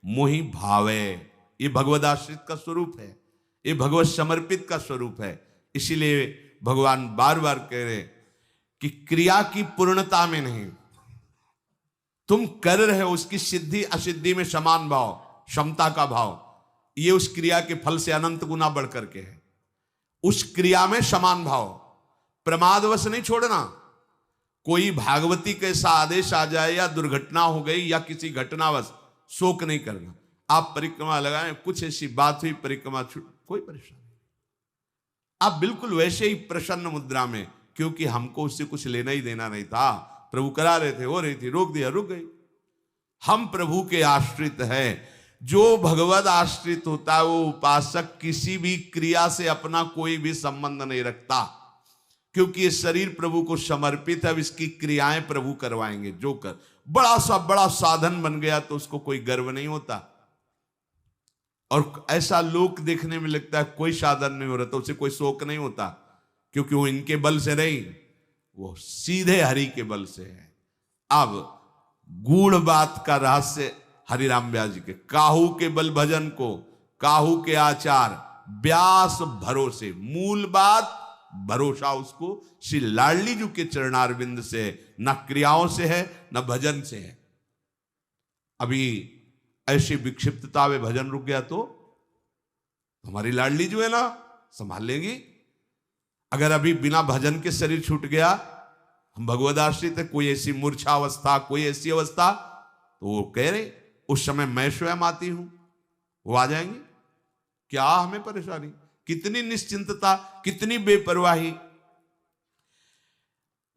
मोहि भावे। ये भगवदाश्रित का स्वरूप है, ये भगवत समर्पित का स्वरूप है। इसीलिए भगवान बार बार कह रहे कि क्रिया की पूर्णता में नहीं, तुम कर रहे हो उसकी सिद्धि असिद्धि में समान भाव, क्षमता का भाव, ये उस क्रिया के फल से अनंत गुना बढ़ करके है। उस क्रिया में समान भाव, प्रमादवश नहीं छोड़ना। कोई भागवती कैसा आदेश आ जाए या दुर्घटना हो गई या किसी घटनावश शोक नहीं करना। आप परिक्रमा लगाएं, कुछ ऐसी बात हुई, परिक्रमा छूट, कोई परेशानी, आप बिल्कुल वैसे ही प्रसन्न मुद्रा में, क्योंकि हमको उससे कुछ लेना ही देना नहीं था। प्रभु करा रहे थे, हो रही थी, रोक दिया, रुक गई। हम प्रभु के आश्रित हैं। जो भगवत आश्रित होता है वो उपासक किसी भी क्रिया से अपना कोई भी संबंध नहीं रखता, क्योंकि ये शरीर प्रभु को समर्पित है। अब इसकी क्रियाएं प्रभु करवाएंगे। जो कर बड़ा साधन बन गया तो उसको कोई गर्व नहीं होता, और ऐसा लोक देखने में लगता है कोई साधन नहीं हो रहा तो उसे कोई शोक नहीं होता, क्योंकि वो इनके बल से नहीं, वो सीधे हरि के बल से है। अब गूढ़ बात का रहस्य हरिराम व्यास जी के, काहू के बल भजन को, काहू के आचार, व्यास भरोसे। मूल बात भरोसा उसको श्री लाडली जी के चरणारविंद से, न क्रियाओं से है न भजन से है। अभी ऐसी विक्षिप्तता में भजन रुक गया तो हमारी लाडली जो है ना संभाल लेंगी। अगर अभी बिना भजन के शरीर छूट गया, हम भगवदाश्रित है, कोई ऐसी मूर्छा अवस्था, कोई ऐसी अवस्था, तो वो कह रहे उस समय मैं स्वयं आती हूं, वो आ जाएंगे। क्या हमें परेशानी, कितनी निश्चिंतता, कितनी बेपरवाही।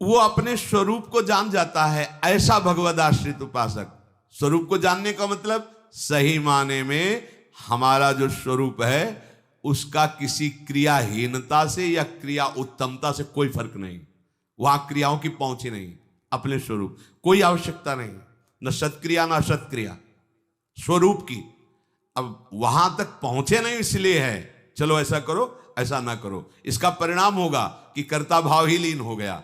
वो अपने स्वरूप को जान जाता है, ऐसा भगवदाश्रित उपासक। स्वरूप को जानने का मतलब सही माने में हमारा जो स्वरूप है उसका किसी क्रियाहीनता से या क्रिया उत्तमता से कोई फर्क नहीं। वहां क्रियाओं की पहुंच ही नहीं, अपने स्वरूप कोई आवश्यकता नहीं, न सत्क्रिया न असत्क्रिया, स्वरूप की। अब वहां तक पहुंचे नहीं इसलिए है चलो ऐसा करो ऐसा ना करो। इसका परिणाम होगा कि कर्ता भाव ही लीन हो गया,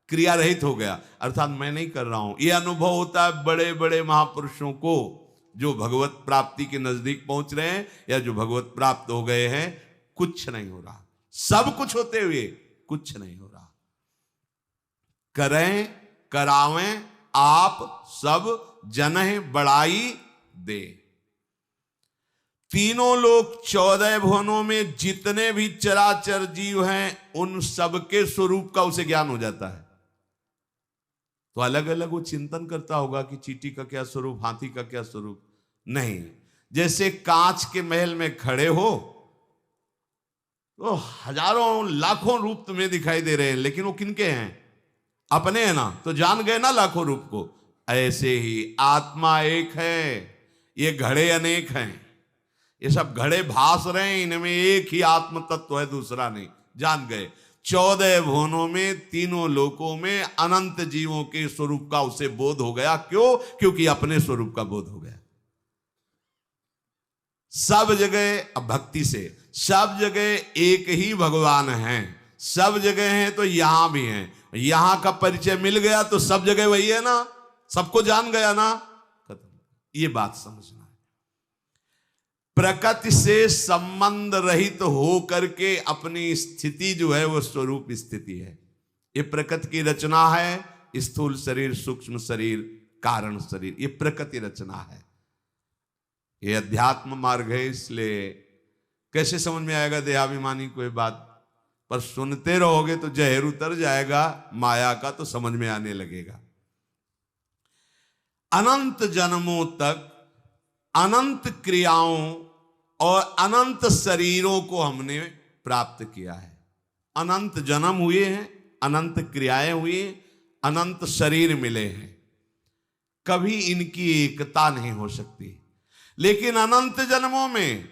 क्रिया रहित हो गया, अर्थात मैं नहीं कर रहा हूं। यह अनुभव होता है बड़े बड़े महापुरुषों को जो भगवत प्राप्ति के नजदीक पहुंच रहे हैं या जो भगवत प्राप्त हो गए हैं। कुछ नहीं हो रहा, सब कुछ होते हुए कुछ नहीं हो रहा। करें करावें आप सब जनह बढ़ाई दे। तीनों लोग 14 भुवनों में जितने भी चराचर जीव हैं उन सबके स्वरूप का उसे ज्ञान हो जाता है। तो अलग अलग वो चिंतन करता होगा कि चींटी का क्या स्वरूप, हाथी का क्या स्वरूप, नहीं। जैसे कांच के महल में खड़े हो तो हजारों लाखों रूप तुम्हें दिखाई दे रहे हैं, लेकिन वो किनके हैं, अपने हैं ना, तो जान गए ना लाखों रूप को। ऐसे ही आत्मा एक है, ये घड़े अनेक हैं, ये सब घड़े भास रहे हैं, इनमें एक ही आत्म तत्व है, दूसरा नहीं। जान गए 14 भुवनों में, तीनों लोकों में अनंत जीवों के स्वरूप का उसे बोध हो गया। क्यों? क्योंकि अपने स्वरूप का बोध हो गया। सब जगह, अब भक्ति से सब जगह एक ही भगवान हैं, सब जगह हैं तो यहां भी हैं। यहां का परिचय मिल गया तो सब जगह वही है ना, सबको जान गया ना, खत्म। ये बात समझना है। प्रकृति से संबंध रहित हो करके अपनी स्थिति जो है वो स्वरूप स्थिति है। ये प्रकृति की रचना है, स्थूल शरीर, सूक्ष्म शरीर, कारण शरीर, ये प्रकृति रचना है। ये अध्यात्म मार्ग है, इसलिए कैसे समझ में आएगा देहाभिमानी को ये बात, पर सुनते रहोगे तो जहर उतर जाएगा माया का, तो समझ में आने लगेगा। अनंत जन्मों तक अनंत क्रियाओं और अनंत शरीरों को हमने प्राप्त किया है। अनंत जन्म हुए हैं, अनंत क्रियाएं हुई, अनंत शरीर मिले हैं। कभी इनकी एकता नहीं हो सकती, लेकिन अनंत जन्मों में,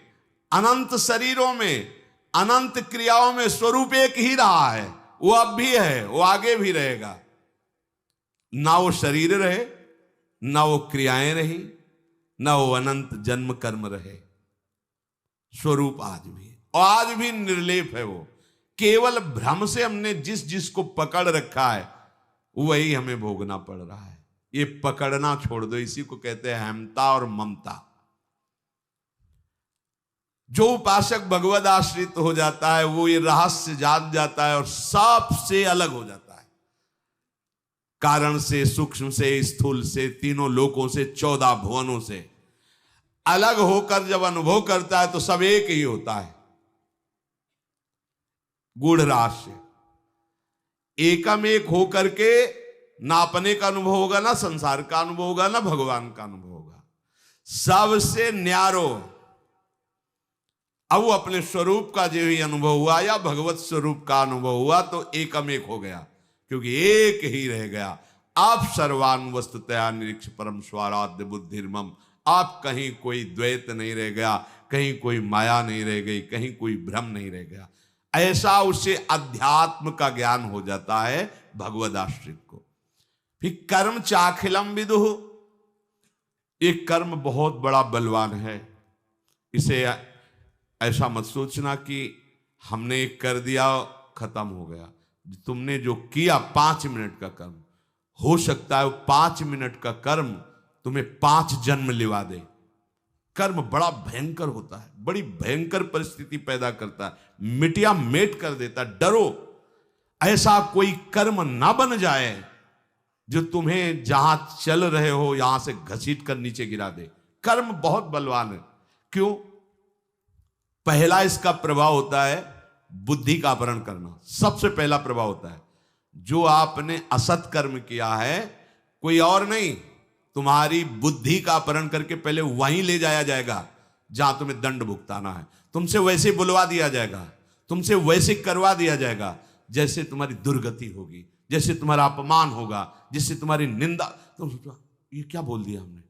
अनंत शरीरों में, अनंत क्रियाओं में स्वरूप एक ही रहा है। वो अब भी है, वो आगे भी रहेगा। ना वो शरीर रहे, ना वो क्रियाएं रही, ना वो अनंत जन्म कर्म रहे। स्वरूप आज भी है, और आज भी निर्लेप है। वो केवल भ्रम से हमने जिस जिसको पकड़ रखा है वही हमें भोगना पड़ रहा है। ये पकड़ना छोड़ दो, इसी को कहते हैं अहमता और ममता। जो उपासक भगवद आश्रित हो जाता है वो ये रहस्य जान जाता है और सबसे अलग हो जाता है। कारण से, सूक्ष्म से, स्थूल से, तीनों लोकों से, 14 भुवनों से अलग होकर जब अनुभव करता है तो सब एक ही होता है। गूढ़ रहस्य एकम एक होकर के ना अपने का अनुभव होगा, ना संसार का अनुभव होगा, ना भगवान का अनुभव होगा। सबसे न्यारो अब वो अपने स्वरूप का जो ही अनुभव हुआ या भगवत स्वरूप का अनुभव हुआ तो एकम एक हो गया, क्योंकि एक ही रह गया। आप सर्वान वस्तुतया निरीक्ष परम स्वाराध्य बुद्धिर्मम। आप कहीं कोई द्वैत नहीं रह गया, कहीं कोई माया नहीं रह गई, कहीं कोई भ्रम नहीं रह गया। ऐसा उसे अध्यात्म का ज्ञान हो जाता है भगवद आश्रित को। फिर कर्म चाखिलम विदुः। एक कर्म बहुत बड़ा बलवान है। इसे ऐसा मत सोचना कि हमने एक कर दिया खत्म हो गया। तुमने जो किया 5 मिनट का कर्म, हो सकता है वो 5 मिनट का कर्म तुम्हें 5 जन्म लिवा दे। कर्म बड़ा भयंकर होता है, बड़ी भयंकर परिस्थिति पैदा करता है, मिटिया मेट कर देता है। डरो ऐसा कोई कर्म ना बन जाए जो तुम्हें जहां चल रहे हो यहां से घसीट कर नीचे गिरा दे। कर्म बहुत बलवान है। क्यों? पहला इसका प्रभाव होता है बुद्धि का अपहरण करना। सबसे पहला प्रभाव होता है जो आपने असत कर्म किया है, कोई और नहीं, तुम्हारी बुद्धि का अपहरण करके पहले वहीं ले जाया जाएगा जहां तुम्हें दंड भुगताना है। तुमसे वैसे बुलवा दिया जाएगा, तुमसे वैसे करवा दिया जाएगा जैसे तुम्हारी दुर्गति होगी, जैसे तुम्हारा अपमान होगा, जैसे तुम्हारी निंदा। तुम ये क्या बोल दिया हमने,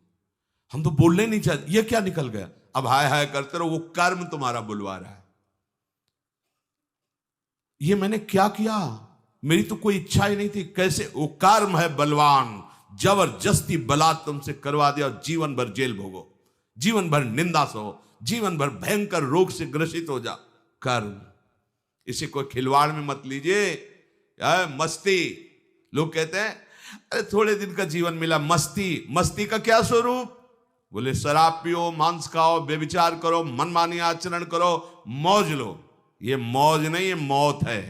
हम तो बोलने नहीं चाहते, ये क्या निकल गया। अब हाय हाय करते रहो, वो कर्म तुम्हारा बुलवा रहा है। ये मैंने क्या किया, मेरी तो कोई इच्छा ही नहीं थी। कैसे? वो कर्म है बलवान, जबरदस्ती बलात् तुमसे करवा दिया और जीवन भर जेल भोगो, जीवन भर निंदा सहो, जीवन भर भयंकर रोग से ग्रसित हो जा। कर्म, इसे कोई खिलवाड़ में मत लीजिए। मस्ती, लोग कहते हैं अरे थोड़े दिन का जीवन मिला, मस्ती। मस्ती का क्या स्वरूप? बोले शराब पियो, मांस खाओ, बेविचार करो, मनमानी आचरण करो, मौज लो। ये मौज नहीं, ये मौत है।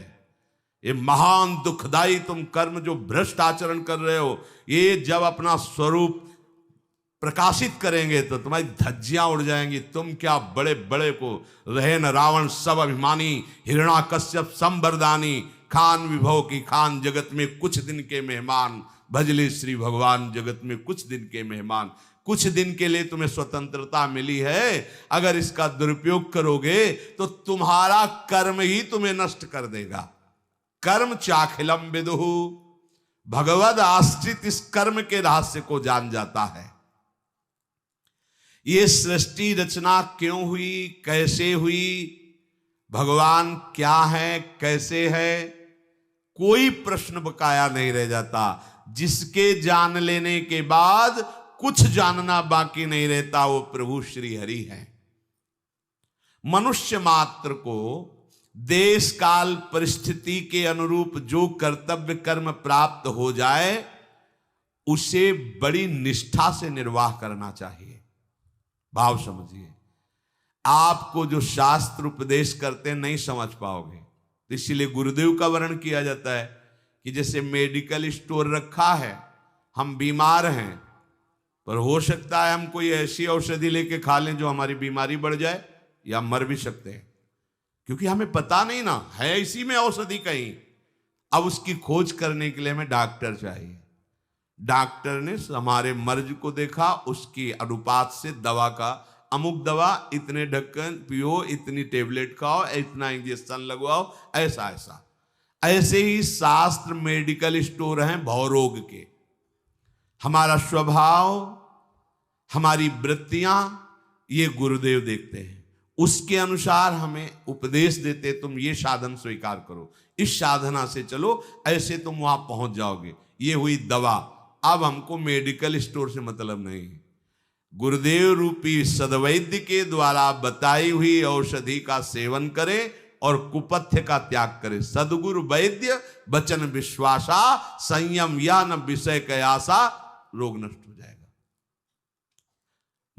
ये महान दुखदाई तुम कर्म जो भ्रष्ट आचरण कर रहे हो, ये जब अपना स्वरूप प्रकाशित करेंगे तो तुम्हारी धज्जियां उड़ जाएंगी। तुम क्या बड़े बड़े को रहे न रावण सब अभिमानी, हिरणाकश्यप संबरदानी, खान विभव की खान, जगत में कुछ दिन के मेहमान, भजले श्री भगवान जगत में कुछ दिन के मेहमान। कुछ दिन के लिए तुम्हें स्वतंत्रता मिली है, अगर इसका दुरुपयोग करोगे तो तुम्हारा कर्म ही तुम्हें नष्ट कर देगा। कर्म चाखिलम विदुः। भगवद आश्रित इस कर्म के रहस्य को जान जाता है। ये सृष्टि रचना क्यों हुई, कैसे हुई, भगवान क्या है, कैसे है, कोई प्रश्न बकाया नहीं रह जाता। जिसके जान लेने के बाद कुछ जानना बाकी नहीं रहता, वो प्रभु श्री हरि है। मनुष्य मात्र को देश काल परिस्थिति के अनुरूप जो कर्तव्य कर्म प्राप्त हो जाए उसे बड़ी निष्ठा से निर्वाह करना चाहिए। भाव समझिए, आपको जो शास्त्र उपदेश करते नहीं समझ पाओगे, तो इसीलिए गुरुदेव का वर्णन किया जाता है कि जैसे मेडिकल स्टोर रखा है, हम बीमार हैं, पर हो सकता है हम कोई ऐसी औषधि लेके खा लें जो हमारी बीमारी बढ़ जाए या मर भी सकते हैं, क्योंकि हमें पता नहीं ना है इसी में औषधि कहीं। अब उसकी खोज करने के लिए हमें डॉक्टर चाहिए। डॉक्टर ने हमारे मर्ज को देखा, उसकी अनुपात से दवा का, अमुक दवा इतने ढक्कन पियो, इतनी टेबलेट खाओ, इतना इंजेक्शन लगवाओ, ऐसा ऐसा। ऐसे ही शास्त्र मेडिकल स्टोर हैं भवरोग के। हमारा स्वभाव, हमारी वृत्तियां, ये गुरुदेव देखते हैं, उसके अनुसार हमें उपदेश देते, तुम ये साधन स्वीकार करो, इस साधना से चलो, ऐसे तुम वहां पहुंच जाओगे। ये हुई दवा। अब हमको मेडिकल स्टोर से मतलब नहीं, गुरुदेव रूपी सद्वैद्य के द्वारा बताई हुई औषधि का सेवन करें और कुपथ्य का त्याग करें। सदगुरु वैद्य वचन विश्वासा, संयम या न विषय कयासा, रोग नष्ट हो जाएगा।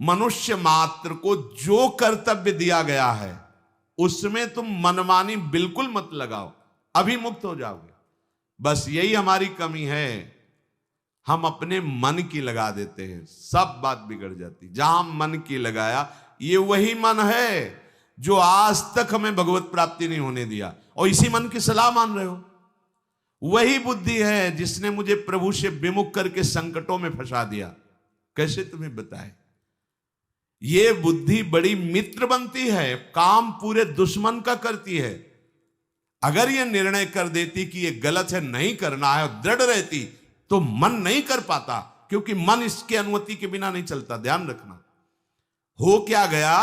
मनुष्य मात्र को जो कर्तव्य दिया गया है उसमें तुम मनमानी बिल्कुल मत लगाओ, अभी मुक्त हो जाओगे। बस यही हमारी कमी है, हम अपने मन की लगा देते हैं, सब बात बिगड़ जाती। जहां मन की लगाया, ये वही मन है जो आज तक हमें भगवत प्राप्ति नहीं होने दिया, और इसी मन की सलाह मान रहे हो। वही बुद्धि है जिसने मुझे प्रभु से विमुख करके संकटों में फंसा दिया। कैसे तुम्हें बताए, ये बुद्धि बड़ी मित्र बनती है, काम पूरे दुश्मन का करती है। अगर ये निर्णय कर देती कि ये गलत है, नहीं करना है, और दृढ़ रहती, तो मन नहीं कर पाता, क्योंकि मन इसके अनुमति के बिना नहीं चलता। ध्यान रखना, हो क्या गया,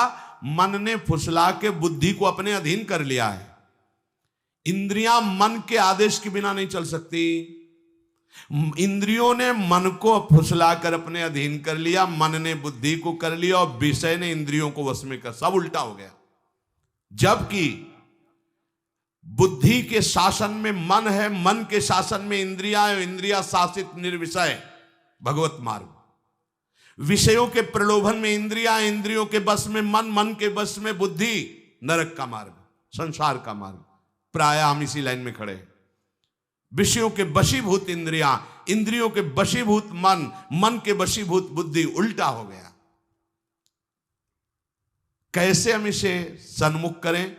मन ने फुसला के बुद्धि को अपने अधीन कर लिया है। इंद्रियां मन के आदेश के बिना नहीं चल सकती। इंद्रियों ने मन को फुसला कर अपने अधीन कर लिया, मन ने बुद्धि को कर लिया, और विषय ने इंद्रियों को वश में कर, सब उल्टा हो गया। जबकि बुद्धि के शासन में मन है, मन के शासन में इंद्रियां है, इंद्रियां शासित निर्विषय भगवत मार्ग। विषयों के प्रलोभन में इंद्रियां, इंद्रियों के बस में मन, मन के बस में बुद्धि, नरक का मार्ग, संसार का मार्ग। प्राय हम इसी लाइन में खड़े हैं। विषयों के वशीभूत इंद्रियां, इंद्रियों के वशीभूत मन, मन के वशीभूत बुद्धि, उल्टा हो गया। कैसे हम इसे सन्मुख करें?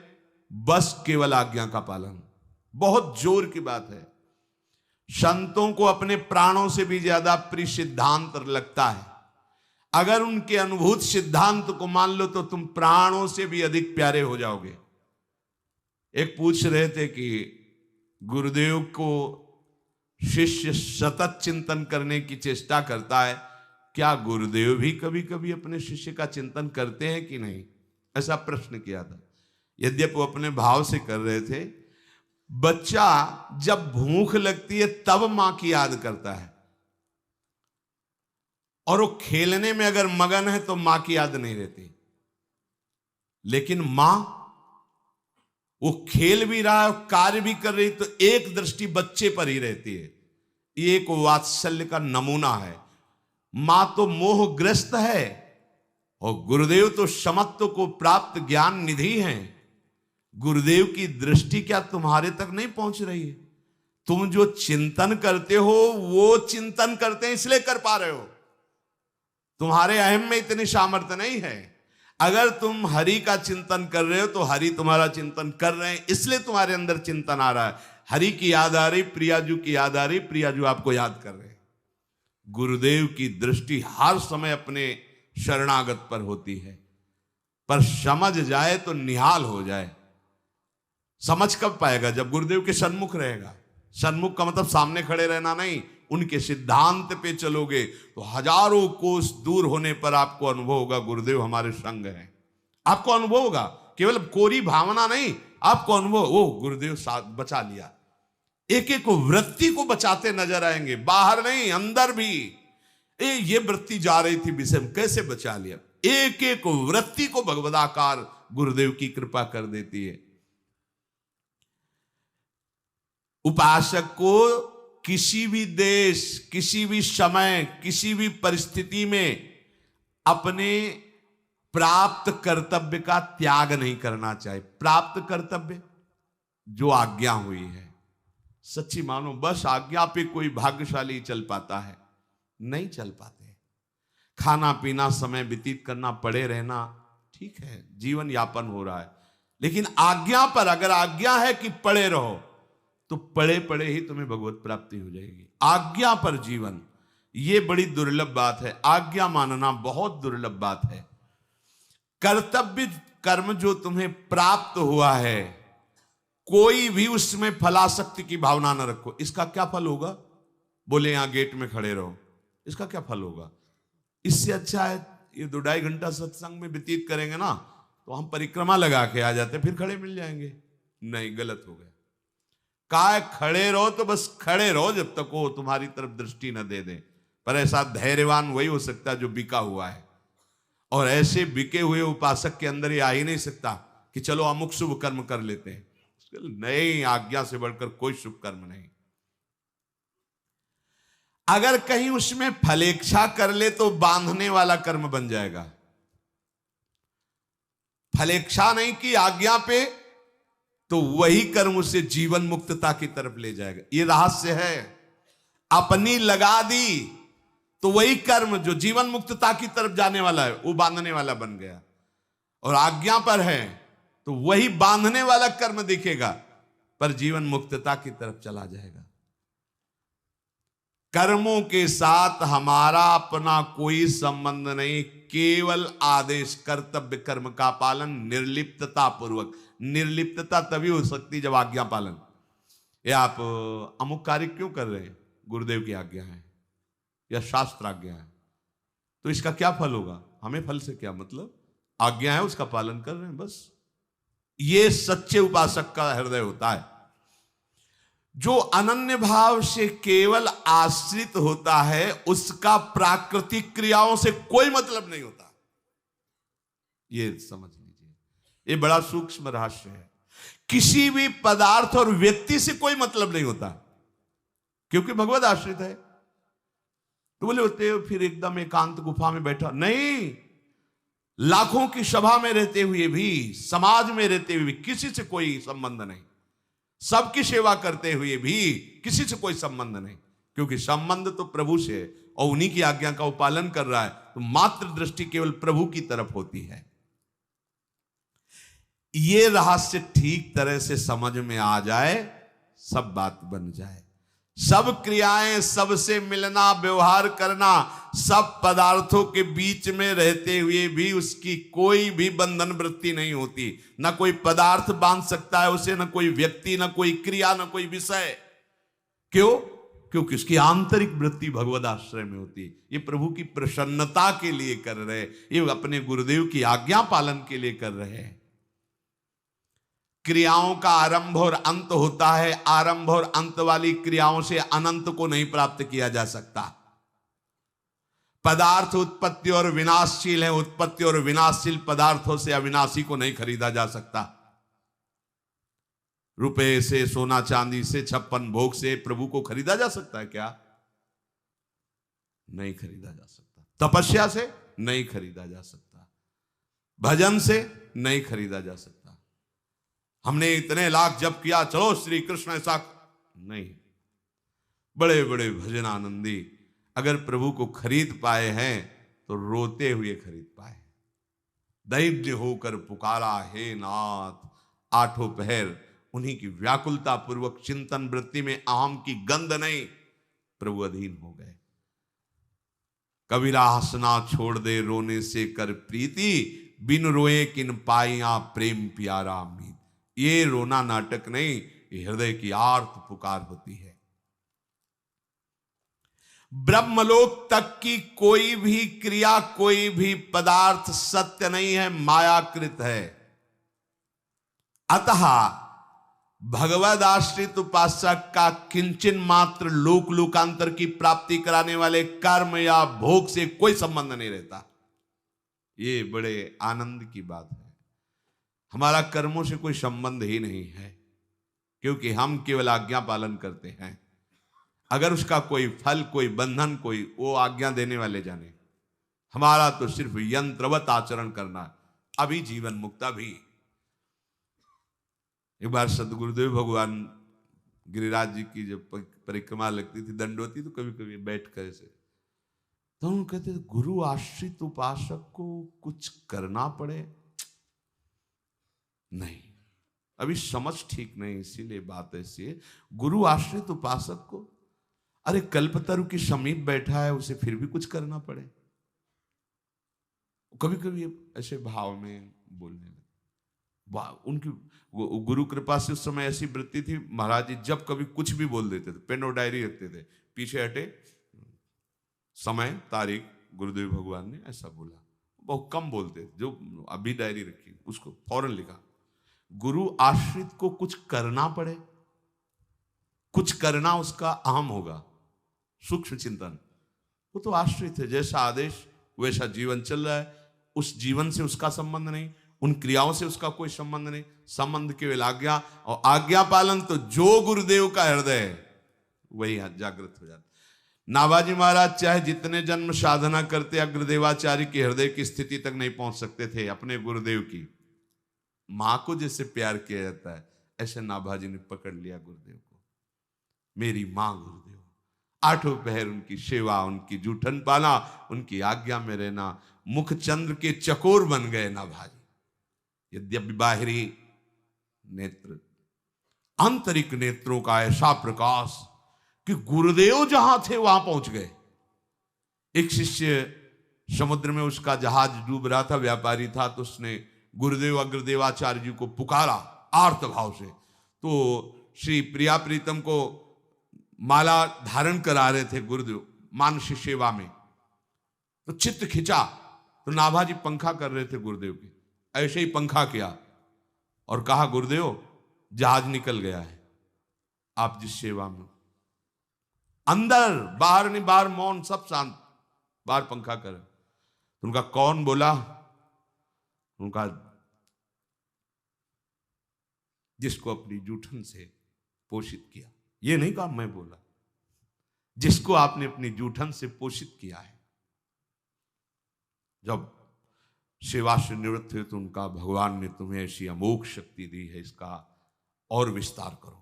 बस केवल आज्ञा का पालन। बहुत जोर की बात है। संतों को अपने प्राणों से भी ज्यादा प्रिय सिद्धांत लगता है। अगर उनके अनुभूत सिद्धांत को मान लो तो तुम प्राणों से भी अधिक प्यारे हो जाओगे। एक पूछ रहे थे कि गुरुदेव को शिष्य सतत चिंतन करने की चेष्टा करता है, क्या गुरुदेव भी कभी कभी अपने शिष्य का चिंतन करते हैं कि नहीं? ऐसा प्रश्न किया था। यद्यपि वो अपने भाव से कर रहे थे। बच्चा जब भूख लगती है तब मां की याद करता है, और वो खेलने में अगर मगन है तो मां की याद नहीं रहती। लेकिन मां, वो खेल भी रहा है, कार्य भी कर रही, तो एक दृष्टि बच्चे पर ही रहती है। ये एक वात्सल्य का नमूना है। मां तो मोहग्रस्त है, और गुरुदेव तो समत्व को प्राप्त ज्ञान निधि हैं। गुरुदेव की दृष्टि क्या तुम्हारे तक नहीं पहुंच रही है? तुम जो चिंतन करते हो वो चिंतन करते हैं इसलिए कर पा रहे हो। तुम्हारे अहम में इतनी सामर्थ्य नहीं है। अगर तुम हरि का चिंतन कर रहे हो तो हरि तुम्हारा चिंतन कर रहे हैं, इसलिए तुम्हारे अंदर चिंतन आ रहा है। हरि की याद आ रही, प्रियाजू की याद आ रही, प्रियाजू आपको याद कर रहे हैं। गुरुदेव की दृष्टि हर समय अपने शरणागत पर होती है, पर समझ जाए तो निहाल हो जाए। समझ कब पाएगा? जब गुरुदेव के सन्मुख रहेगा। सन्मुख का मतलब सामने खड़े रहना नहीं, उनके सिद्धांत पे चलोगे तो हजारों कोस दूर होने पर आपको अनुभव होगा गुरुदेव हमारे संग हैं। आपको अनुभव होगा, केवल कोरी भावना नहीं, आपको अनुभव, ओ गुरुदेव साथ बचा लिया। एक एक वृत्ति को बचाते नजर आएंगे, बाहर नहीं अंदर भी। ये वृत्ति जा रही थी विषय में, कैसे बचा लिया? एक एक वृत्ति को भगवदाकार गुरुदेव की कृपा कर देती है। उपासक को किसी भी देश, किसी भी समय, किसी भी परिस्थिति में अपने प्राप्त कर्तव्य का त्याग नहीं करना चाहिए। प्राप्त कर्तव्य जो आज्ञा हुई है, सच्ची मानो, बस आज्ञा पे कोई भाग्यशाली चल पाता है, नहीं चल पाते। खाना पीना, समय व्यतीत करना, पड़े रहना, ठीक है, जीवन यापन हो रहा है, लेकिन आज्ञा पर, अगर आज्ञा है कि पड़े रहो, तो पड़े पड़े ही तुम्हें भगवत प्राप्ति हो जाएगी। आज्ञा पर जीवन, ये बड़ी दुर्लभ बात है। आज्ञा मानना बहुत दुर्लभ बात है। कर्तव्य कर्म जो तुम्हें प्राप्त हुआ है, कोई भी उसमें फलासक्ति की भावना न रखो। इसका क्या फल होगा? बोले यहां गेट में खड़े रहो, इसका क्या फल होगा? इससे अच्छा है ये 2-2.5 घंटा सत्संग में व्यतीत करेंगे ना, तो हम परिक्रमा लगा के आ जाते, फिर खड़े मिल जाएंगे। नहीं, गलत हो गया। काय खड़े रहो तो बस खड़े रहो जब तक वो तुम्हारी तरफ दृष्टि न दे दे। पर ऐसा धैर्यवान वही हो सकता है जो बिका हुआ है, और ऐसे बिके हुए उपासक के अंदर ये आ ही नहीं सकता कि चलो अमुक शुभ कर्म कर लेते हैं। नहीं, आज्ञा से बढ़कर कोई शुभ कर्म नहीं। अगर कहीं उसमें फलेच्छा कर ले तो बांधने वाला कर्म बन जाएगा। फलेच्छा नहीं की आज्ञा पे, तो वही कर्म उसे जीवन मुक्तता की तरफ ले जाएगा। ये रहस्य है। अपनी लगा दी तो वही कर्म जो जीवन मुक्तता की तरफ जाने वाला है वो बांधने वाला बन गया, और आज्ञा पर है तो वही बांधने वाला कर्म दिखेगा पर जीवन मुक्तता की तरफ चला जाएगा। कर्मों के साथ हमारा अपना कोई संबंध नहीं, केवल आदेश कर्तव्य कर्म का पालन निर्लिप्तता पूर्वक। निर्लिप्तता तभी हो सकती जब आज्ञा पालन। ये आप अमुक कार्य क्यों कर रहे हैं? गुरुदेव की आज्ञा है या शास्त्र आज्ञा है, तो इसका क्या फल होगा? हमें फल से क्या मतलब, आज्ञा है उसका पालन कर रहे हैं बस। ये सच्चे उपासक का हृदय होता है। जो अनन्य भाव से केवल आश्रित होता है उसका प्राकृतिक क्रियाओं से कोई मतलब नहीं होता। ये समझ लीजिए, ये बड़ा सूक्ष्म रहस्य है। किसी भी पदार्थ और व्यक्ति से कोई मतलब नहीं होता क्योंकि भगवत आश्रित है। तो बोले होते हो फिर एकदम एकांत गुफा में बैठा नहीं, लाखों की सभा में रहते हुए भी, समाज में रहते हुए भी किसी से कोई संबंध नहीं, सबकी सेवा करते हुए भी किसी से कोई संबंध नहीं, क्योंकि संबंध तो प्रभु से है और उन्हीं की आज्ञा का वो पालन कर रहा है, तो मात्र दृष्टि केवल प्रभु की तरफ होती है। ये रहस्य ठीक तरह से समझ में आ जाए, सब बात बन जाए। सब क्रियाएं, सबसे मिलना, व्यवहार करना, सब पदार्थों के बीच में रहते हुए भी उसकी कोई भी बंधन वृत्ति नहीं होती। ना कोई पदार्थ बांध सकता है उसे, ना कोई व्यक्ति, ना कोई क्रिया, ना कोई विषय। क्यों? क्योंकि उसकी आंतरिक वृत्ति भगवद आश्रय में होती है। ये प्रभु की प्रसन्नता के लिए कर रहे, ये अपने गुरुदेव की आज्ञा पालन के लिए कर रहे हैं। क्रियाओं का आरंभ और अंत होता है, आरंभ और अंत वाली क्रियाओं से अनंत को नहीं प्राप्त किया जा सकता। पदार्थ उत्पत्ति और विनाशशील है, उत्पत्ति और विनाशशील पदार्थों से अविनाशी को नहीं खरीदा जा सकता। रुपए से, सोना चांदी से, 56 भोग से प्रभु को खरीदा जा सकता है क्या? नहीं खरीदा जा सकता। तपस्या से नहीं खरीदा जा सकता, भजन से नहीं खरीदा जा सकता। हमने इतने लाख जप किया, चलो श्री कृष्ण ऐसा नहीं। बड़े बड़े भजन आनंदी अगर प्रभु को खरीद पाए हैं तो रोते हुए खरीद पाए। दैव्य होकर पुकारा, हे नाथ, आठों पहर उन्हीं की व्याकुलता पूर्वक चिंतन वृत्ति में अहम की गंध नहीं, प्रभु अधीन हो गए। कबीरा हंसना छोड़ दे रोने से कर प्रीति, बिन रोए किन पाइया प्रेम प्यारा मीत। ये रोना नाटक नहीं, ये हृदय की आर्त पुकार होती है। ब्रह्मलोक तक की कोई भी क्रिया, कोई भी पदार्थ सत्य नहीं है, मायाकृत है। अतः भगवद आश्रित उपासक का किंचन मात्र लोक लोकांतर की प्राप्ति कराने वाले कर्म या भोग से कोई संबंध नहीं रहता। ये बड़े आनंद की बात है। हमारा कर्मों से कोई संबंध ही नहीं है, क्योंकि हम केवल आज्ञा पालन करते हैं। अगर उसका कोई फल, कोई बंधन, कोई, वो आज्ञा देने वाले जाने। हमारा तो सिर्फ यंत्रवत आचरण करना। अभी जीवन मुक्ता भी। एक बार सदगुरुदेव भगवान गिरिराज जी की जब परिक्रमा लगती थी, दंडवती, तो कभी कभी बैठ कर ऐसे, तो हम कहते थे गुरु आश्रित उपासक को कुछ करना पड़े? नहीं, अभी समझ ठीक नहीं, इसीलिए बात ऐसी है। गुरु आश्रित उपासक को, अरे कल्पतरु के समीप बैठा है, उसे फिर भी कुछ करना पड़े? कभी कभी ऐसे भाव में बोलने लगे। उनकी गुरु कृपा से उस समय ऐसी वृत्ति थी, महाराज जी जब कभी कुछ भी बोल देते थे, पेन और डायरी रखते थे, पीछे हटे, समय तारीख गुरुदेव भगवान ने ऐसा बोला। बहुत कम बोलते थे, जो अभी डायरी रखी उसको फौरन लिखा। गुरु आश्रित को कुछ करना पड़े, कुछ करना उसका अहम होगा, सूक्ष्म चिंतन। वो तो आश्रित है, जैसा आदेश वैसा जीवन चल रहा है, उस जीवन से उसका संबंध नहीं, उन क्रियाओं से उसका कोई संबंध नहीं। संबंध केवल आज्ञा, और आज्ञा पालन तो जो गुरुदेव का हृदय है वही जागृत हो जाता। नाभाजी महाराज चाहे जितने जन्म साधना करते, अग्रदेवाचार्य के हृदय की स्थिति तक नहीं पहुंच सकते थे अपने गुरुदेव की। मां को जैसे प्यार किया जाता है, ऐसे नाभाजी ने पकड़ लिया गुरुदेव को। मेरी मां गुरुदेव, आठों पहर उनकी सेवा, उनकी जूठन पाना, उनकी आज्ञा में रहना, मुखचंद्र के चकोर बन गए नाभाजी। यद्यपि बाहरी नेत्र, आंतरिक नेत्रों का ऐसा प्रकाश कि गुरुदेव जहां थे वहां पहुंच गए। एक शिष्य समुद्र में, उसका जहाज डूब रहा था, व्यापारी था, तो उसने गुरुदेव अग्रदेवाचार्य जी को पुकारा आर्त भाव से। तो श्री प्रिया प्रीतम को माला धारण करा रहे थे गुरुदेव मानसी सेवा में, तो चित्त खिंचा, तो नाभाजी पंखा कर रहे थे गुरुदेव के, ऐसे ही पंखा किया और कहा, गुरुदेव जहाज निकल गया है, आप जिस सेवा में। अंदर बाहर नहीं, बाहर मौन, सब शांत, बाहर पंखा कर। तो उनका कौन बोला? उनका जिसको अपनी जूठन से पोषित किया। ये नहीं कहा मैं बोला, जिसको आपने अपनी जूठन से पोषित किया है। जब सेवा से निवृत्त हुए तो उनका, भगवान ने तुम्हें ऐसी अमोघ शक्ति दी है, इसका और विस्तार करो।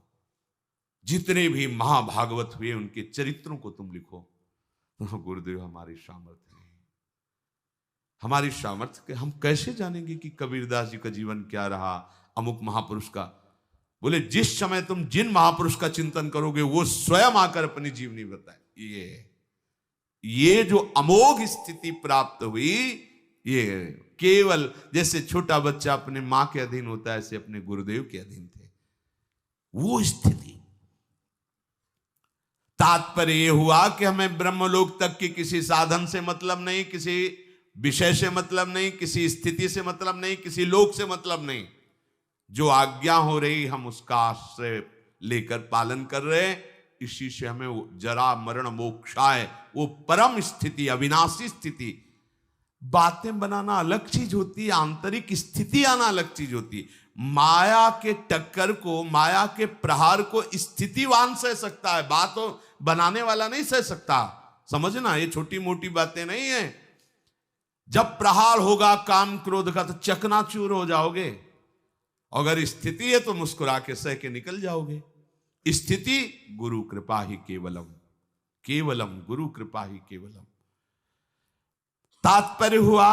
जितने भी महाभागवत हुए उनके चरित्रों को तुम लिखो। तो गुरुदेव हमारी सामर्थ्य नहीं, हमारी सामर्थ्य के हम कैसे जानेंगे कि कबीरदास जी का जीवन क्या रहा, अमुक महापुरुष का। बोले जिस समय तुम जिन महापुरुष का चिंतन करोगे वो स्वयं आकर अपनी जीवनी बताए। ये जो अमोघ स्थिति प्राप्त हुई, ये केवल जैसे छोटा बच्चा अपने मां के अधीन होता है, ऐसे अपने गुरुदेव के अधीन थे। वो स्थिति, तात्पर्य ये हुआ कि हमें ब्रह्मलोक तक की किसी साधन से मतलब नहीं, किसी विषय से मतलब नहीं, किसी स्थिति से मतलब नहीं, किसी लोक से मतलब नहीं। जो आज्ञा हो रही हम उसका आश्रय लेकर पालन कर रहे हैं, इसी से हमें वो जरा मरण मोक्षाय, वो परम स्थिति, अविनाशी स्थिति। बातें बनाना अलग चीज होती है, आंतरिक स्थिति आना अलग चीज होती है। माया के टक्कर को, माया के प्रहार को स्थितिवान सह सकता है, बात बनाने वाला नहीं सह सकता। समझना, ये छोटी मोटी बातें नहीं है। जब प्रहार होगा काम क्रोध का तो चकनाचूर हो जाओगे। अगर स्थिति है तो मुस्कुरा के सह के निकल जाओगे। स्थिति गुरु कृपा ही केवलम, केवलम गुरु कृपा ही केवलम। तात्पर्य हुआ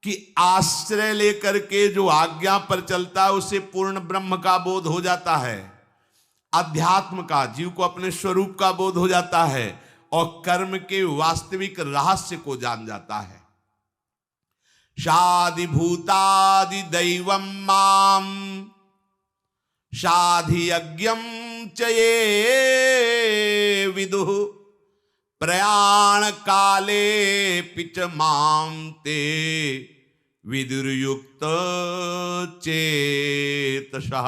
कि आश्रय लेकर के जो आज्ञा पर चलता है उसे पूर्ण ब्रह्म का बोध हो जाता है, अध्यात्म का, जीव को अपने स्वरूप का बोध हो जाता है और कर्म के वास्तविक रहस्य को जान जाता है। शादि भूतादि दैवम माम शाधि यज्ञम च ये विदुः प्रयाण काले पिच माम ते विदुर्युक्त चेतसः।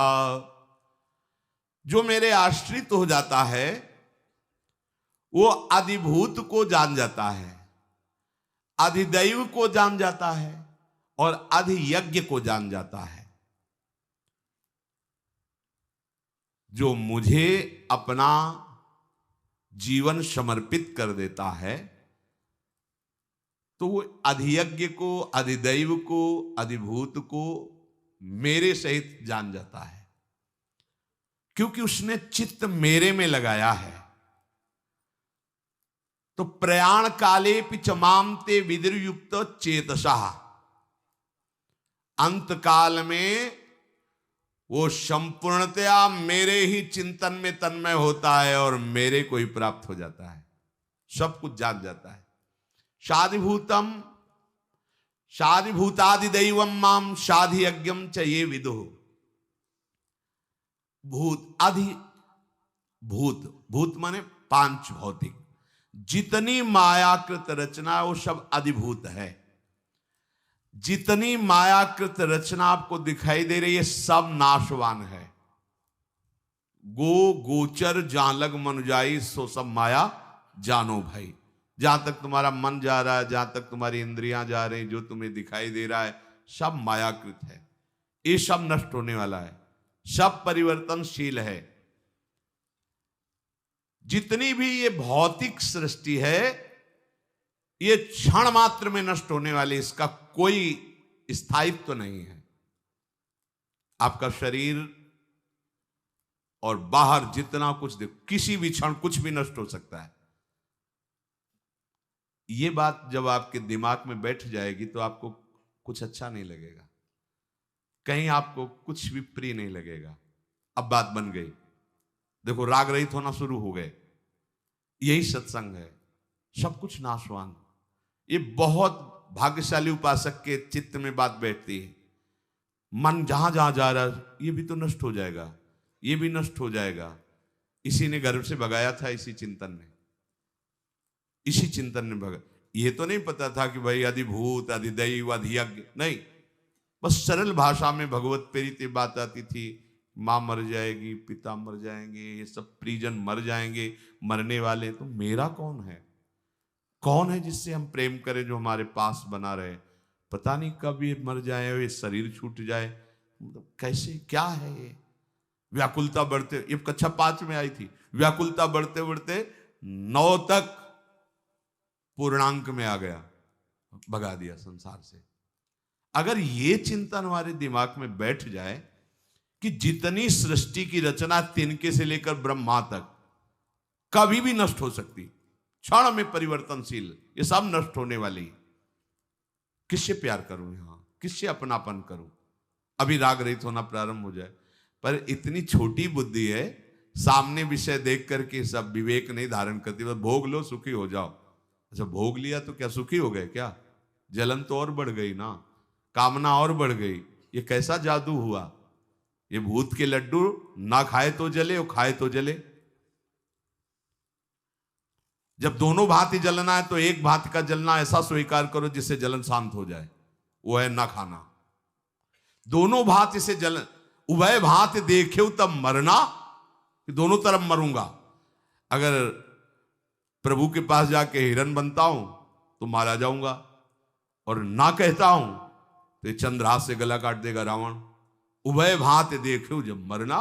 जो मेरे आश्रित हो जाता है वो अधिभूत को जान जाता है, अधिदैव को जान जाता है और अधियज्ञ को जान जाता है। जो मुझे अपना जीवन समर्पित कर देता है तो वो अधियज्ञ को, अधिदैव को, अधिभूत को मेरे सहित जान जाता है, क्योंकि उसने चित्त मेरे में लगाया है। तो प्रयाण काले पिचमाम ते विदुर्युक्त चेतसः, अंत काल में वो संपूर्णतया मेरे ही चिंतन में तन्मय होता है और मेरे को ही प्राप्त हो जाता है, सब कुछ जान जाता है। शाधिभूतम शाधिभूतादि दैवम माम शाधि यज्ञम च ये विदुः। भूत, अधि भूत, भूत माने पांच भौतिक, जितनी मायाकृत रचना वो सब अधिभूत है। जितनी मायाकृत रचना आपको दिखाई दे रही है सब नाशवान है। गो गोचर जालग मन जाई सो सब माया जानो भाई। जहां तक तुम्हारा मन जा रहा है, जहां तक तुम्हारी इंद्रियां जा रही, जो तुम्हें दिखाई दे रहा है सब मायाकृत है। ये सब नष्ट होने वाला है, सब परिवर्तनशील है। जितनी भी ये भौतिक सृष्टि है ये क्षण मात्र में नष्ट होने वाली, इसका कोई स्थायित्व नहीं है। आपका शरीर और बाहर जितना कुछ देखो, किसी भी क्षण कुछ भी नष्ट हो सकता है। ये बात जब आपके दिमाग में बैठ जाएगी तो आपको कुछ अच्छा नहीं लगेगा, कहीं आपको कुछ भी प्रिय नहीं लगेगा। अब बात बन गई, देखो राग रहित होना शुरू हो गए, यही सत्संग है। सब कुछ नाशवान, ये बहुत भाग्यशाली उपासक के चित्त में बात बैठती है। मन जहां जहां जा रहा है, ये भी तो नष्ट हो जाएगा, ये भी नष्ट हो जाएगा। इसी ने गर्भ से भगाया था, इसी चिंतन ने, इसी चिंतन ने भगा। ये तो नहीं पता था कि भाई अधिभूत अधिदैव अधियज्ञ, नहीं, बस सरल भाषा में भगवत प्रेरित बात आती थी। माँ मर जाएगी, पिता मर जाएंगे, ये सब परिजन मर जाएंगे, मरने वाले, तो मेरा कौन है? कौन है जिससे हम प्रेम करें, जो हमारे पास बना रहे? पता नहीं कब ये मर जाए, ये शरीर छूट जाए, मतलब कैसे, क्या है ये? व्याकुलता बढ़ते, ये कक्षा 5 में आई थी, व्याकुलता बढ़ते बढ़ते 9 तक पूर्णांक में आ गया, भगा दिया संसार से। अगर ये चिंतन हमारे दिमाग में बैठ जाए कि जितनी सृष्टि की रचना तिनके से लेकर ब्रह्मा तक कभी भी नष्ट हो सकती, क्षण में परिवर्तनशील, ये सब नष्ट होने वाली, किससे प्यार करूं यहां, किससे अपनापन करूं? अभी राग रहित होना प्रारंभ हो जाए, पर इतनी छोटी बुद्धि है, सामने विषय देख करके सब विवेक नहीं धारण करती, बस भोग लो सुखी हो जाओ। अच्छा, भोग लिया तो क्या सुखी हो गए क्या? जलन तो और बढ़ गई ना, कामना और बढ़ गई। ये कैसा जादू हुआ? ये भूत के लड्डू ना खाए तो जले और खाए तो जले। जब दोनों भांति जलना है तो एक भांति का जलना ऐसा स्वीकार करो जिससे जलन शांत हो जाए, वो है ना खाना। दोनों भांति से जलन, उभय भांति देखे तब मरना, कि दोनों तरफ मरूंगा। अगर प्रभु के पास जाके हिरन बनता हूं तो मारा जाऊंगा, और ना कहता हूं तो चंद्रहास से गला काट देगा रावण। उभय भांति देखो जब मरना,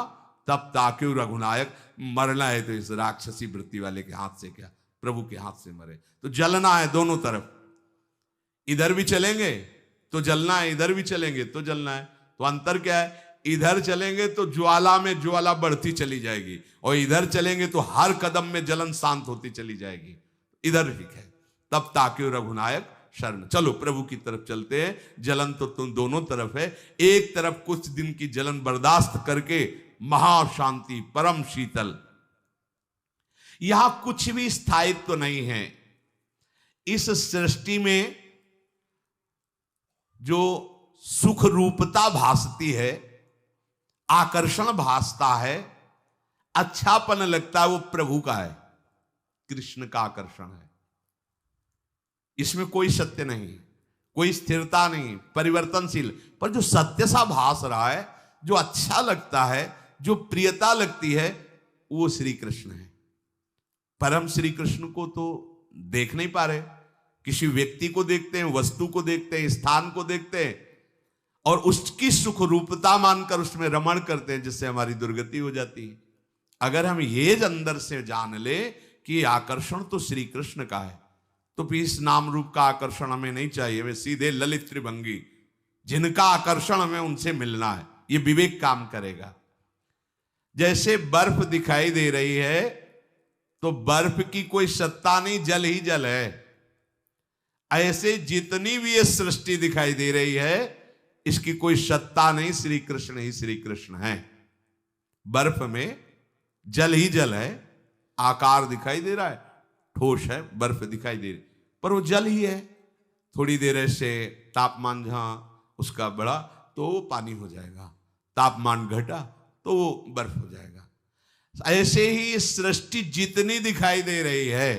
तब ताक्यो रघुनायक। मरना है तो इस राक्षसी वृत्ति वाले के हाथ से क्या, प्रभु के हाथ से मरे। तो जलना है दोनों तरफ, इधर भी चलेंगे तो जलना है, इधर भी चलेंगे तो जलना है। तो अंतर क्या है? इधर चलेंगे तो ज्वाला में ज्वाला बढ़ती चली जाएगी, और इधर चलेंगे तो हर कदम में जलन शांत होती चली जाएगी। इधर ठीक है, तब ताक्यो रघुनायक शरण। चलो प्रभु की तरफ चलते हैं। जलन तो तुम दोनों तरफ है, एक तरफ कुछ दिन की जलन बर्दाश्त करके महाशांति, परम शीतल। यहां कुछ भी स्थायित्व तो नहीं है। इस सृष्टि में जो सुख रूपता भासती है, आकर्षण भासता है, अच्छापन लगता है, वो प्रभु का है, कृष्ण का आकर्षण है। इसमें कोई सत्य नहीं, कोई स्थिरता नहीं, परिवर्तनशील। पर जो सत्य सा भास रहा है, जो अच्छा लगता है, जो प्रियता लगती है, वो श्री कृष्ण है। पर हम श्री कृष्ण को तो देख नहीं पा रहे। किसी व्यक्ति को देखते हैं, वस्तु को देखते हैं, स्थान को देखते हैं, और उसकी सुख रूपता मानकर उसमें रमण करते हैं, जिससे हमारी दुर्गति हो जाती है। अगर हम ये अंदर से जान ले कि आकर्षण तो श्री कृष्ण का है, तो फिर इस नाम रूप का आकर्षण हमें नहीं चाहिए। हमें सीधे ललित त्रिभंगी, जिनका आकर्षण हमें उनसे मिलना है, ये विवेक काम करेगा। जैसे बर्फ दिखाई दे रही है तो बर्फ की कोई सत्ता नहीं, जल ही जल है। ऐसे जितनी भी ये सृष्टि दिखाई दे रही है, इसकी कोई सत्ता नहीं, श्री कृष्ण ही श्री कृष्ण है। बर्फ में जल ही जल है, आकार दिखाई दे रहा है, ठोस है, बर्फ दिखाई दे रही, पर वो जल ही है। थोड़ी देर ऐसे तापमान जहां उसका बढ़ा तो वो पानी हो जाएगा, तापमान घटा तो वो बर्फ हो जाएगा। ऐसे ही सृष्टि जितनी दिखाई दे रही है,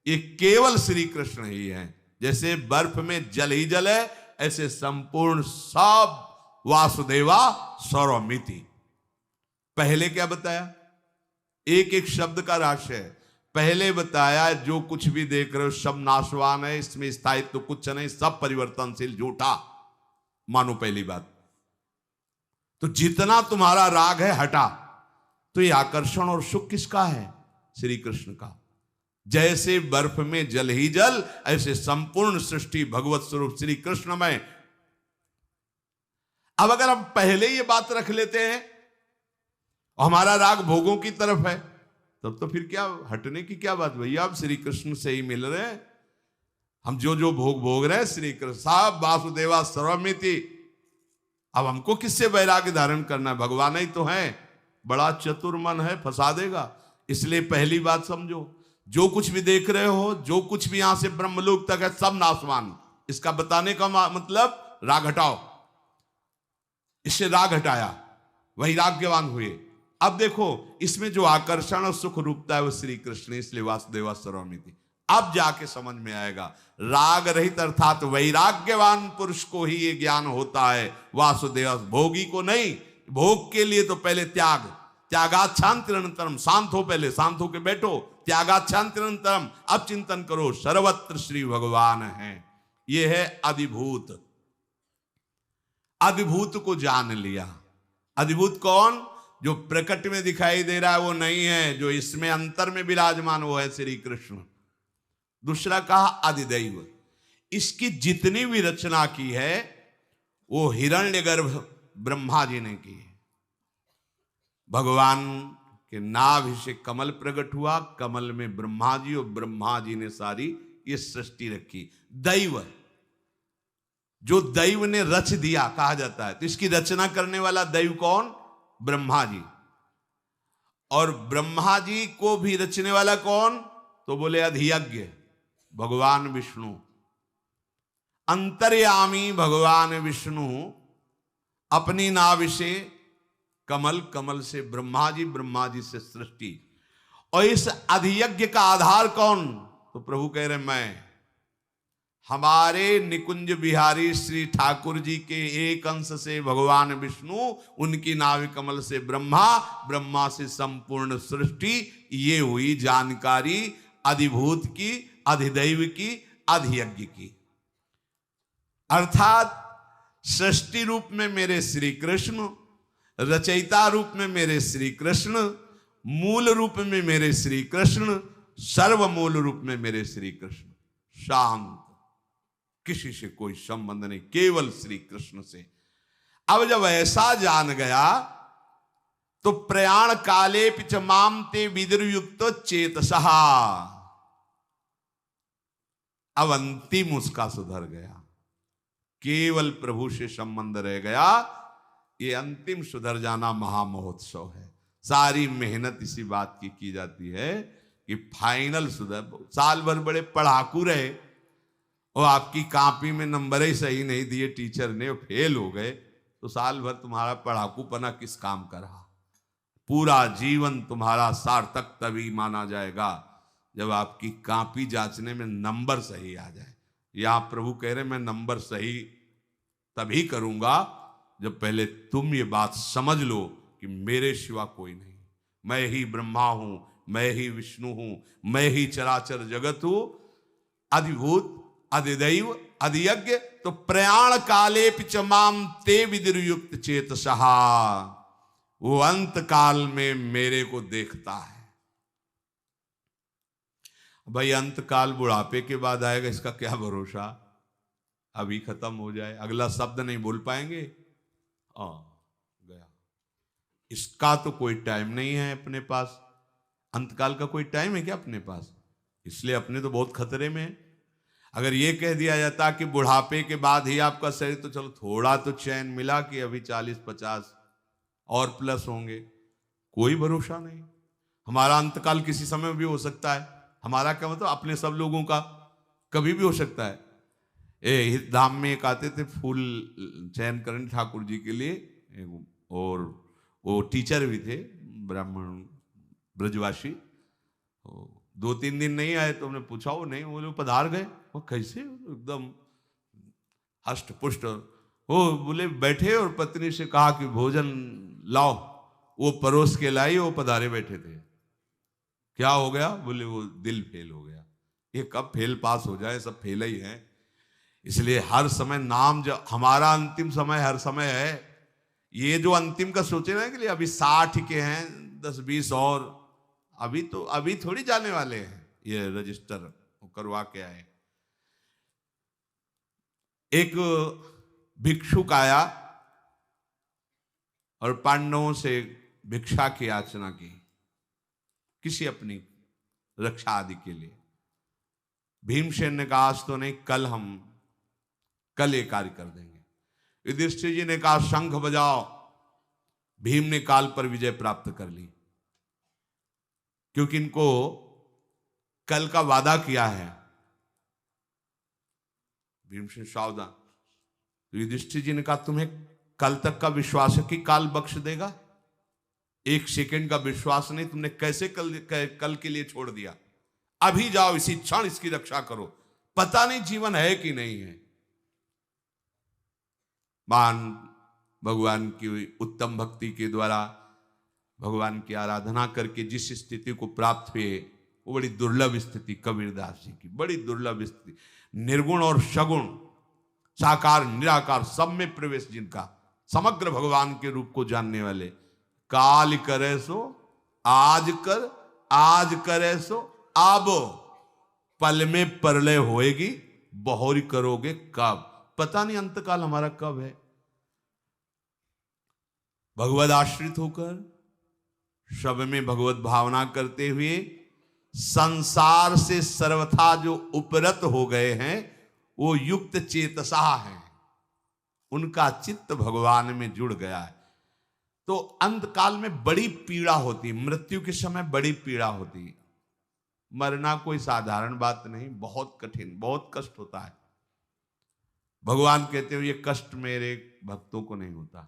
ये केवल श्री कृष्ण ही है। जैसे बर्फ में जल ही जल है, ऐसे संपूर्ण सब वासुदेवा सर्वमिति। पहले क्या बताया? एक एक शब्द का राशि है। पहले बताया जो कुछ भी देख रहे हो सब नाशवान है, इसमें स्थायित्व तो कुछ नहीं, सब परिवर्तनशील, झूठा मानो। पहली बात तो जितना तुम्हारा राग है हटा। तो ये आकर्षण और सुख किसका है? श्री कृष्ण का। जैसे बर्फ में जल ही जल, ऐसे संपूर्ण सृष्टि भगवत स्वरूप श्री कृष्ण में। अब अगर हम पहले ये बात रख लेते हैं और हमारा राग भोगों की तरफ है, तब तो फिर क्या हटने की क्या बात भैया, आप श्री कृष्ण से ही मिल रहे हैं। हम जो जो भोग भोग रहे हैं श्री कृष्ण साहब वासुदेवा सर्वमिति। अब हमको किससे वैराग्य धारण करना है? भगवान ही तो है, बड़ा चतुर मन है, फंसा देगा। इसलिए पहली बात समझो, जो कुछ भी देख रहे हो, जो कुछ भी यहां से ब्रह्मलोक तक है, सब नाशवान। इसका बताने का मतलब राग हटाओ। इससे राग हटाया, वैराग्यवान हुए। अब देखो इसमें जो आकर्षण और सुख रूपता है वो श्री कृष्ण, इसलिए वासुदेवा सर्वमिति। अब जाके समझ में आएगा, राग रहित अर्थात वैराग्यवान पुरुष को ही ये ज्ञान होता है, वासुदेव भोगी को नहीं। भोग के लिए तो पहले त्याग, त्यागाच्छांतिरंतरम, शांत हो, पहले शांत होके बैठो, त्यागाच्छांतिरंतरम। अब चिंतन करो, सर्वत्र श्री भगवान है। ये है अधिभूत। अधिभूत को जान लिया। अधिभूत कौन? जो प्रकट में दिखाई दे रहा है वो नहीं है, जो इसमें अंतर में विराजमान वो है श्री कृष्ण। दूसरा कहा अधिदैव, इसकी जितनी भी रचना की है वो हिरण्यगर्भ ब्रह्मा जी ने की है। भगवान के नाभि से कमल प्रकट हुआ, कमल में ब्रह्मा जी, और ब्रह्मा जी ने सारी ये सृष्टि रखी। दैव, जो दैव ने रच दिया कहा जाता है, तो इसकी रचना करने वाला दैव कौन? ब्रह्मा जी। और ब्रह्मा जी को भी रचने वाला कौन? तो बोले अधियज्ञ भगवान विष्णु। अंतर्यामी भगवान विष्णु अपनी नाभि से कमल, कमल से ब्रह्मा जी, ब्रह्मा जी से सृष्टि। और इस अधियज्ञ का आधार कौन? तो प्रभु कह रहे मैं। हमारे निकुंज बिहारी श्री ठाकुर जी के एक अंश से भगवान विष्णु, उनकी नाभि कमल से ब्रह्मा, ब्रह्मा से संपूर्ण सृष्टि। ये हुई जानकारी अधिभूत की, अधिदैव की, अधियज्ञ की। अर्थात सृष्टि रूप में मेरे श्री कृष्ण, रचयिता रूप में मेरे श्री कृष्ण, मूल रूप में मेरे श्री कृष्ण, सर्वमूल रूप में मेरे श्री कृष्ण। शांत, किसी से कोई संबंध नहीं, केवल श्री कृष्ण से। अब जब ऐसा जान गया तो प्रयाण काले पिच माम ते विदुरयुक्त चेतसहा। अब अंतिम उसका सुधर गया, केवल प्रभु से संबंध रह गया। ये अंतिम सुधर जाना महामहोत्सव है। सारी मेहनत इसी बात की जाती है कि फाइनल सुधर। साल भर बड़े पढ़ाकू रहे और आपकी कॉपी में नंबर ही सही नहीं दिए टीचर ने, फेल हो गए, तो साल भर तुम्हारा पढ़ाकूपना किस काम का रहा? पूरा जीवन तुम्हारा सार्थक तभी माना जाएगा जब आपकी कॉपी जांचने में नंबर सही आ जाए। यहां प्रभु कह रहे मैं नंबर सही तभी करूंगा जब पहले तुम ये बात समझ लो कि मेरे सिवा कोई नहीं, मैं ही ब्रह्मा हूं, मैं ही विष्णु हूं, मैं ही चराचर जगत हूं। अधिभूत, अधिदैव, अधियज्ञ। तो प्रयाण काले पिचमाम ते विदुरयुक्त चेतसहा, वो अंत काल में मेरे को देखता है। भाई अंत काल बुढ़ापे के बाद आएगा, इसका क्या भरोसा? अभी खत्म हो जाए, अगला शब्द नहीं बोल पाएंगे, गया। इसका तो कोई टाइम नहीं है अपने पास। अंतकाल का कोई टाइम है क्या अपने पास? इसलिए अपने तो बहुत खतरे में है। अगर ये कह दिया जाता कि बुढ़ापे के बाद ही आपका शरीर, तो चलो थोड़ा तो चैन मिला कि अभी 40-50 और प्लस होंगे। कोई भरोसा नहीं। हमारा अंतकाल किसी समय भी हो सकता है। हमारा क्या मतलब? अपने सब लोगों का कभी भी हो सकता है। धाम में एक आते थे फूल चयन करने ठाकुर जी के लिए, और वो टीचर भी थे, ब्राह्मण ब्रजवासी। 2-3 दिन नहीं आए तो हमने पूछा, वो नहीं, वो लोग पधार गए। वो कैसे? एकदम हष्ट पुष्ट। वो बोले बैठे और पत्नी से कहा कि भोजन लाओ, वो परोस के लाई, वो पधारे बैठे थे। क्या हो गया? बोले वो दिल फेल हो गया। ये कब फेल पास हो जाए, सब फेल ही है। इसलिए हर समय नाम, जब हमारा अंतिम समय हर समय है। ये जो अंतिम का सोचे ना कि अभी 60 के हैं, 10-20 और, अभी थोड़ी जाने वाले हैं। ये रजिस्टर करवा के आए। एक भिक्षुक आया और पांडवों से भिक्षा की याचना की, किसी अपनी रक्षा आदि के लिए। भीमसेन ने कहा आज तो नहीं, कल ये कार्य कर देंगे। युधिष्ठिर जी ने कहा शंख बजाओ। भीम ने काल पर विजय प्राप्त कर ली, क्योंकि इनको कल का वादा किया है। भीमसेन सावधान। तो युधिष्ठिर जी ने कहा तुम्हें कल तक का विश्वास है कि काल बख्श देगा? एक सेकंड का विश्वास नहीं, तुमने कैसे कल के लिए छोड़ दिया? अभी जाओ, इसी क्षण इसकी रक्षा करो, पता नहीं जीवन है कि नहीं है। भगवान की उत्तम भक्ति के द्वारा भगवान की आराधना करके जिस स्थिति को प्राप्त हुए, वो बड़ी दुर्लभ स्थिति कबीरदास जी की, बड़ी दुर्लभ स्थिति। निर्गुण और सगुण, साकार निराकार सब में प्रवेश जिनका, समग्र भगवान के रूप को जानने वाले। काल करे सो आज कर, आज करे सो अब, पल में परलय होएगी, बहुरी करोगे कब? पता नहीं अंतकाल हमारा कब है। भगवद आश्रित होकर सब में भगवत भावना करते हुए संसार से सर्वथा जो उपरत हो गए हैं, वो युक्त चेतसा हैं, उनका चित्त भगवान में जुड़ गया है। तो अंतकाल में बड़ी पीड़ा होती, मृत्यु के समय बड़ी पीड़ा होती। मरना कोई साधारण बात नहीं, बहुत कठिन, बहुत कष्ट होता है। भगवान कहते हो ये कष्ट मेरे भक्तों को नहीं होता,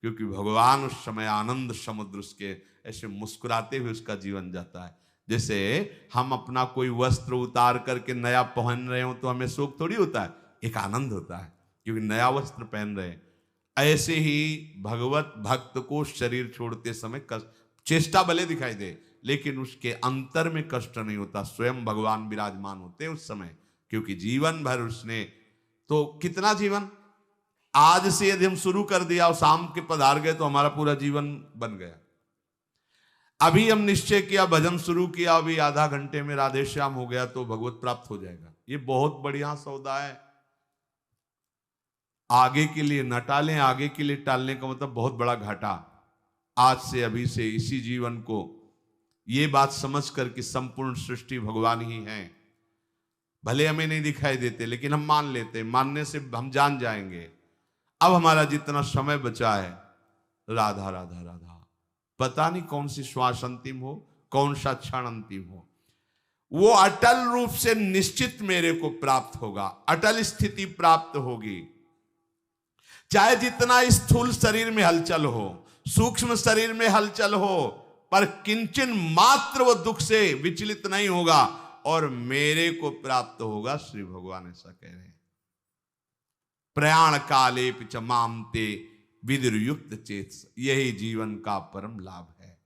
क्योंकि भगवान उस समय आनंद समुद्र उसके ऐसे मुस्कुराते हुए उसका जीवन जाता है। जैसे हम अपना कोई वस्त्र उतार करके नया पहन रहे हो तो हमें शोक थोड़ी होता है, एक आनंद होता है क्योंकि नया वस्त्र पहन रहे हैं। ऐसे ही भगवत भक्त को शरीर छोड़ते समय कष्ट, चेष्टा भले दिखाई दे, लेकिन उसके अंतर में कष्ट नहीं होता। स्वयं भगवान विराजमान होते हैं उस समय, क्योंकि जीवन भर उसने तो कितना जीवन, आज से यदि हम शुरू कर दिया और शाम के पधार गए तो हमारा पूरा जीवन बन गया। अभी हम निश्चय किया, भजन शुरू किया, अभी आधा घंटे में राधे श्याम हो गया तो भगवत प्राप्त हो जाएगा। ये बहुत बढ़िया सौदा है। आगे के लिए न टालें, आगे के लिए टालने का मतलब बहुत बड़ा घाटा। आज से, अभी से, इसी जीवन को ये बात समझ कर कि संपूर्ण सृष्टि भगवान ही है। भले हमें नहीं दिखाई देते लेकिन हम मान लेते, मानने से हम जान जाएंगे। अब हमारा जितना समय बचा है, राधा राधा राधा, पता नहीं कौन सी श्वास अंतिम हो, कौन सा क्षण अंतिम हो, वो अटल रूप से निश्चित मेरे को प्राप्त होगा, अटल स्थिति प्राप्त होगी। चाहे जितना स्थूल शरीर में हलचल हो, सूक्ष्म शरीर में हलचल हो, पर किंचन मात्र वो दुख से विचलित नहीं होगा और मेरे को प्राप्त होगा। श्री भगवान ऐसा कह रहे हैं, प्रयाण काले पिच मामते विदुरयुक्त चेत। यही जीवन का परम लाभ है,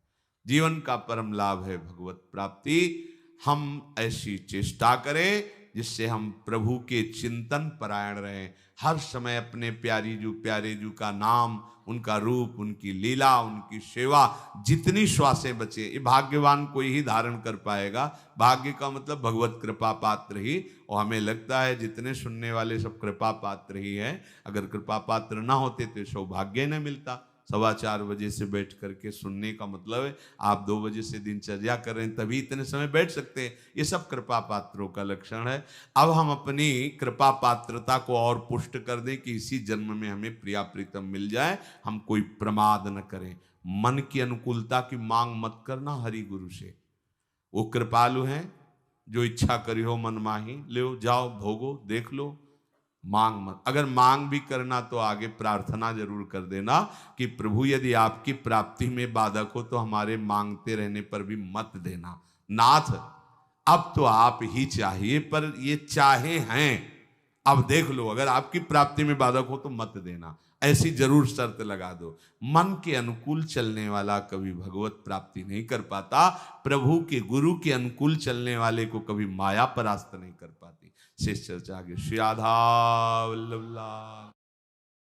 जीवन का परम लाभ है भगवत प्राप्ति। हम ऐसी चेष्टा करें जिससे हम प्रभु के चिंतन परायण रहें, हर समय अपने प्यारे जू का नाम, उनका रूप, उनकी लीला, उनकी सेवा, जितनी श्वासें बचे, ये भाग्यवान कोई ही धारण कर पाएगा। भाग्य का मतलब भगवत कृपा पात्र ही, और हमें लगता है जितने सुनने वाले सब कृपा पात्र ही है। अगर कृपा पात्र ना होते तो सौभाग्य न मिलता। 4:15 बजे से बैठ करके सुनने का मतलब है आप 2 बजे से दिनचर्या कर रहे हैं, तभी इतने समय बैठ सकते हैं। ये सब कृपा पात्रों का लक्षण है। अब हम अपनी कृपा पात्रता को और पुष्ट कर दें कि इसी जन्म में हमें प्रिया प्रीतम मिल जाए। हम कोई प्रमाद न करें, मन की अनुकूलता की मांग मत करना हरि गुरु से। वो कृपालु हैं, जो इच्छा करी हो मन माही, ले जाओ, भोगो, देख लो, मांग मत। अगर मांग भी करना तो आगे प्रार्थना जरूर कर देना कि प्रभु यदि आपकी प्राप्ति में बाधक हो तो हमारे मांगते रहने पर भी मत देना। नाथ अब तो आप ही चाहिए, पर ये चाहे हैं, अब देख लो, अगर आपकी प्राप्ति में बाधक हो तो मत देना। ऐसी जरूर शर्त लगा दो। मन के अनुकूल चलने वाला कभी भगवत प्राप्ति नहीं कर पाता। प्रभु के गुरु के अनुकूल चलने वाले को कभी माया परास्त नहीं कर पाती। शेष चर्चा आगे। श्री राधा वल्लभ।